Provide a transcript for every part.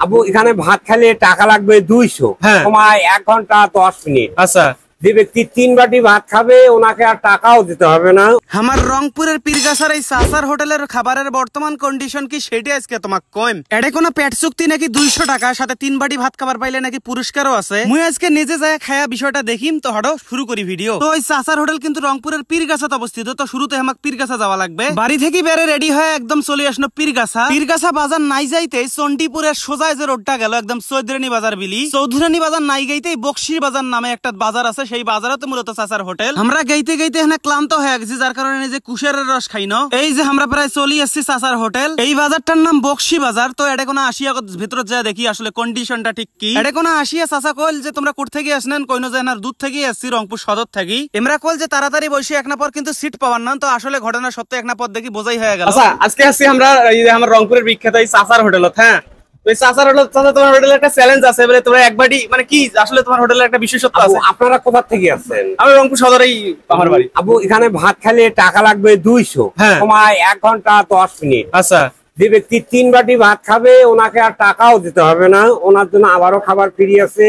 আবু এখানে ভাত খেলে টাকা লাগবে 200, সময় 1 ঘন্টা 10 মিনিট। আচ্ছা, যে ব্যক্তি 3 বাটি ভাত খাবে ওনাকে আর টাকাও দিতে হবে না। আমার রংপুরের পীরগাছার এই সাসার হোটেলের খাবারের বর্তমান কন্ডিশন কি সেটি আজকে তোমাকে কইম। এডে কোনো পেট চুক্তি নাকি 200 টাকা, সাথে 3 বাটি ভাত খাবার পাইলে নাকি পুরস্কারও আছে। মুই আজকে নিজে যায় খায়া বিষয়টা দেখিম। তো হড়ো শুরু করি ভিডিও। তো এই সাসার হোটেল কিন্তু রংপুরের পীরগাছাত অবস্থিত। তো শুরুতে আমাকে পীরগাছা যাওয়া লাগবে। বাড়ি থেকে বেরে রেডি হয়ে একদম চলে আসলো পীরগাছা। পীরগাছা বাজার নাই যাইতে চন্ডিপুরের সোজায় যে রোডটা গেল একদম চৌধুরানী বাজার বিলি, চৌধুরানী বাজার নাই গাইতেই বক্সির বাজার নামে একটা বাজার আছে। সেই বাজারে তো মূলত চাচার হোটেল। আমরা গাইতে গাইতে এখানে ক্লান্ত হয়ে গেছি, যার কারণে যে কুশেরের রস খাই না। এই যে আমরা প্রায় চলে আসছি চাচার হোটেল। এই বাজারটার নাম বক্সি বাজার। তো এটা কোনো আসিয়া ভিতর যা দেখি আসলে কন্ডিশনটা ঠিক কি। এটা কোনো আসিয়া চাচা কল যে তোমরা কোথা থেকে আসলেন, কইনো যে না দূর থেকে আসছি, রংপুর সদর থেকে। আমরা কল যে তাড়াতাড়ি বসে এক না পর কিন্তু সিট পাওয়ার না। তো আসলে ঘটনা সত্য এক না পর দেখি বোঝাই হয়ে গেল। আচ্ছা, আজকে আসছি আমরা এই যে আমার রংপুরের বিখ্যাত এই চাচার হোটেল। হ্যাঁ, ওই চাচার হোটেল, চাচা তোমার হোটেলে একটা চ্যালেঞ্জ আছে বলে তোমরা একবারই মানে কি আসলে তোমার হোটেলে একটা বিশেষত্ব আছে। আপনারা কোথা থেকে আসছেন? আমি রংপুর সদরেই আমার বাড়ি। আবু এখানে ভাত খেলে টাকা লাগবে 200, সময় 1 ঘন্টা 10 মিনিট। আচ্ছা, যে ব্যক্তি 3 বাটি ভাত খাবে ওনাকে আর টাকাও দিতে হবে না। ওনার জন্য আবারও খাবার ফ্রি আছে।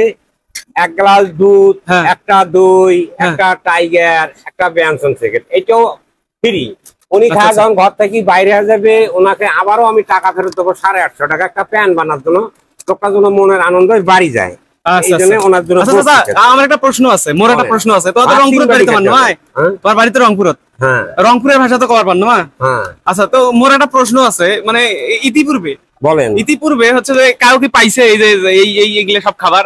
1 গ্লাস দুধ, একটা দই, একটা টাইগার, একটা ব্যঞ্জন সেকেন্ড, এটাও ফ্রি। উনি খাওয়া যখন ঘর থেকে বাইরে হয়ে যাবে ওনাকে আবারও আমি টাকা ফেরত দেবো 850 টাকা, একটা প্যান বানার জন্য। লোকটার জন্য মনের আনন্দ বাড়ি যায়। আমার একটা প্রশ্ন আছে, মোর একটা প্রশ্ন আছে। তোমার রংপুরের বাড়ি তোমার নয়? তোমার বাড়িতে রংপুরত? হ্যাঁ, রংপুরের ভাষা তো কবার পার না? আচ্ছা, তো মোর একটা প্রশ্ন আছে, মানে ইতিপূর্বে বলেন, ইতিপূর্বে হচ্ছে যে কাউ কি পাইছে এই যে এইগুলো সব খাবার?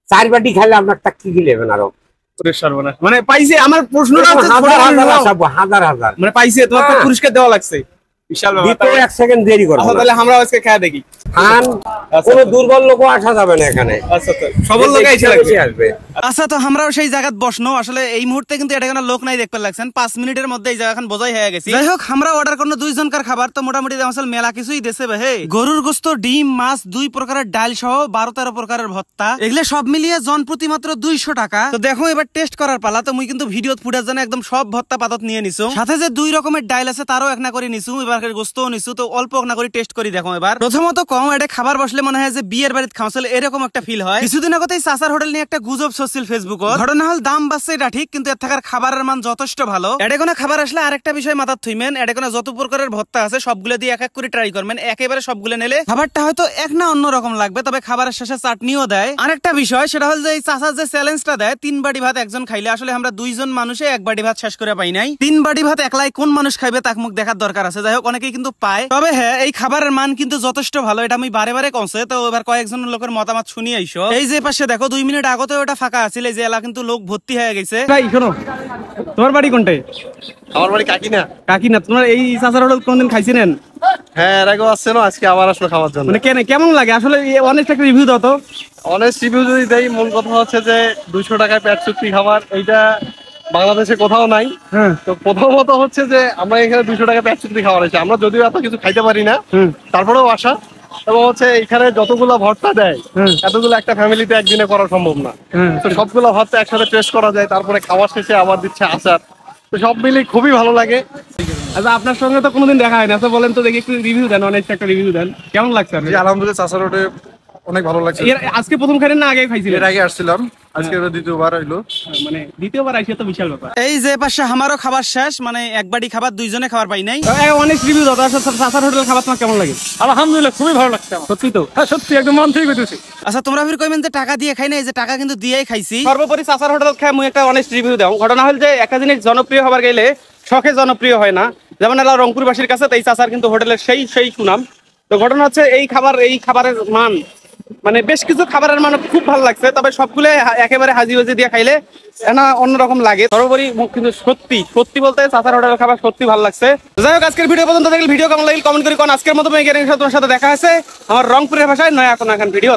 4 বাটি খেলে আপনার টাকা কি নেবেন আরো? মানে পাইছে, আমার প্রশ্নটা হাজার হাজার মানে পাইছে, তোমার তো পুরস্কার দেওয়া লাগছে। বিশাল ব্যাপার। 1 সেকেন্ড দেরি করো। তাহলে আমরা আজকে খেয়ে দেখি। কোনো দুর্বল লোকও আসা যাবে না এখানে। আচ্ছা, তো সবল লোক আসবে। আচ্ছা, তো আমরাও সেই জায়গায় বসনো। আসলে এই মুহূর্তে কিন্তু এটা কোনো লোক নাই দেখতে লাগছেন। 5 মিনিটের মধ্যে এই জায়গা বোঝাই হয়ে গেছে। যাই হোক, আমরা অর্ডার করলো 2 জনকার খাবার। তো মোটামুটি আসলে মেলা কিছুই দেশে ভাই। গরুর গোস্ত, ডিম, মাছ, 2 প্রকারের ডাল সহ 12-13 প্রকারের ভর্তা, এগুলো সব মিলিয়ে জন প্রতি মাত্র 200 টাকা। তো দেখো এবার টেস্ট করার পালা। তো মুই কিন্তু ভিডিও ফুটেজ জানে একদম সব ভর্তা পাতত নিয়ে নিছো। সাথে যে 2 রকমের ডাল আছে তারও এক না করে নিছো। এবার গোস্তও নিছো। তো অল্প এক না করে টেস্ট করি দেখো। এবার প্রথমত কম এটা খাবার বসলে মনে হয় যে বিয়ের বাড়িতে খাওয়াছিল এরকম একটা ফিল হয়। কিছুদিন আগে এই চাচার হোটেল নিয়ে একটা গুজব চলছিল ফেসবুকে। ঘটনা হল দাম বাড়ছে এটা ঠিক, কিন্তু এর থাকার খাবারের মান যথেষ্ট ভালো। এটা কোনো খাবার আসলে আরেকটা বিষয় মাথার থইমেন, এটা কোনো যত প্রকারের ভর্তা আছে সবগুলো দিয়ে এক এক করে ট্রাই করবেন। একেবারে সবগুলো নিলে খাবারটা হয়তো এক না অন্য রকম লাগবে, তবে খাবারের শেষে চাটনিও দেয়। আরেকটা বিষয় সেটা হল যে এই চাচার যে চ্যালেঞ্জটা দেয় 3 বাটি ভাত একজন খাইলে, আসলে আমরা 2 জন মানুষে 1 বাটি ভাত শেষ করে পাই নাই। 3 বাটি ভাত একলাই কোন মানুষ খাইবে তাক মুখ দেখার দরকার আছে। যাই হোক, অনেকেই কিন্তু পায়। তবে হ্যাঁ, এই খাবারের মান কিন্তু যথেষ্ট ভালো, এটা আমি বারে বারে কমছে। তো এবার কয়েকজন লোকের মতামত শুনি আইসো। এই যে পাশে দেখো 2 মিনিট আগতে ওটা ফাঁকা আছিল, এই যে এলা কিন্তু লোক ভর্তি হয়ে গেছে। ভাই শোনো, তোমার বাড়ি কোনটাই? আমার বাড়ি কাকিনা। কাকিনা, তোমার এই চাচার হোটেল কোনদিন খাইছিলেন? হ্যাঁ, এর আগেও আসছে না, আজকে আবার আসলো খাওয়ার জন্য। মানে কেমন লাগে আসলে? অনেস্ট একটা রিভিউ দাও তো। অনেস্ট রিভিউ যদি দেই, মূল কথা হচ্ছে যে 200 টাকায় পেট চুক্তি খাবার, এইটা বাংলাদেশে কোথাও নাই। তো প্রথমত হচ্ছে যে আমরা এখানে 200 টাকা পেট চুক্তি খাবার আছে। আমরা যদিও এত কিছু খাইতে পারি না, তারপরেও আসা। এবং হচ্ছে এখানে যতগুলো ভর্তা দেয় এতগুলো একটা ফ্যামিলিতে একদিনে করা সম্ভব না। তো সবগুলো ভর্তা একসাথে টেস্ট করা যায়, তারপরে খাওয়ার শেষে আবার দিচ্ছে আচার। তো সব মিলিয়ে খুবই ভালো লাগে। আচ্ছা, আপনার সঙ্গে তো কোনোদিন দেখা হয় না, তো বলেন তো দেখি একটু রিভিউ দেন, অনেক একটা রিভিউ দেন, কেমন লাগছে? আলহামদুলিল্লাহ, চাচার হোটেলে অনেক ভালো লাগছে। আজকে প্রথম খাইলেন না আগে খাইছিলেন? এর আগে আসছিলাম, আজকে দ্বিতীয়বার হইলো। মানে দ্বিতীয়বার আইসে তো বিশাল ব্যাপার। এই যে পাশে আমারও খাবার শেষ, মানে 1 বাটি খাবার 2 জনে খাবার পাই নাই। অনেক রিভিউ দাও। চাচার হোটেল খাবার তোমার কেমন লাগে? আলহামদুলিল্লাহ, খুবই ভালো লাগছে। সত্যি তো? হ্যাঁ, সত্যি একদম মন থেকে কইতেছি। আচ্ছা, তোমরা ফির কইবেন যে টাকা দিয়ে খাই না, এই যে টাকা কিন্তু দিয়েই খাইছি। সর্বোপরি চাচার হোটেল খাই মুই একটা অনেস্ট রিভিউ দাও। ঘটনা হল যে একটা জিনিস জনপ্রিয় হবার গেলে শখে জনপ্রিয় হয় না। যেমন এলা রংপুরবাসীর কাছে এই চাচার কিন্তু হোটেলের সেই সুনাম। তো ঘটনা হচ্ছে এই খাবারের মান, মানে বেশ কিছু খাবারের মান খুব ভালো লাগছে, তবে সবগুলো একেবারে হাজি হাজি দিয়ে খাইলে না অন্যরকম লাগে। সর্বোপরি কিন্তু সত্যি বলতে চাচার হোটেলের খাবার সত্যি ভালো লাগছে। যাই হোক, আজকের ভিডিও পর্যন্ত দেখলে ভিডিও কেমন লাগলে কমেন্ট করি। কারণ আজকের মতো তোমার সাথে দেখা হয়েছে আমার রংপুরের ভাষায় নয়া কোনো এখন ভিডিও।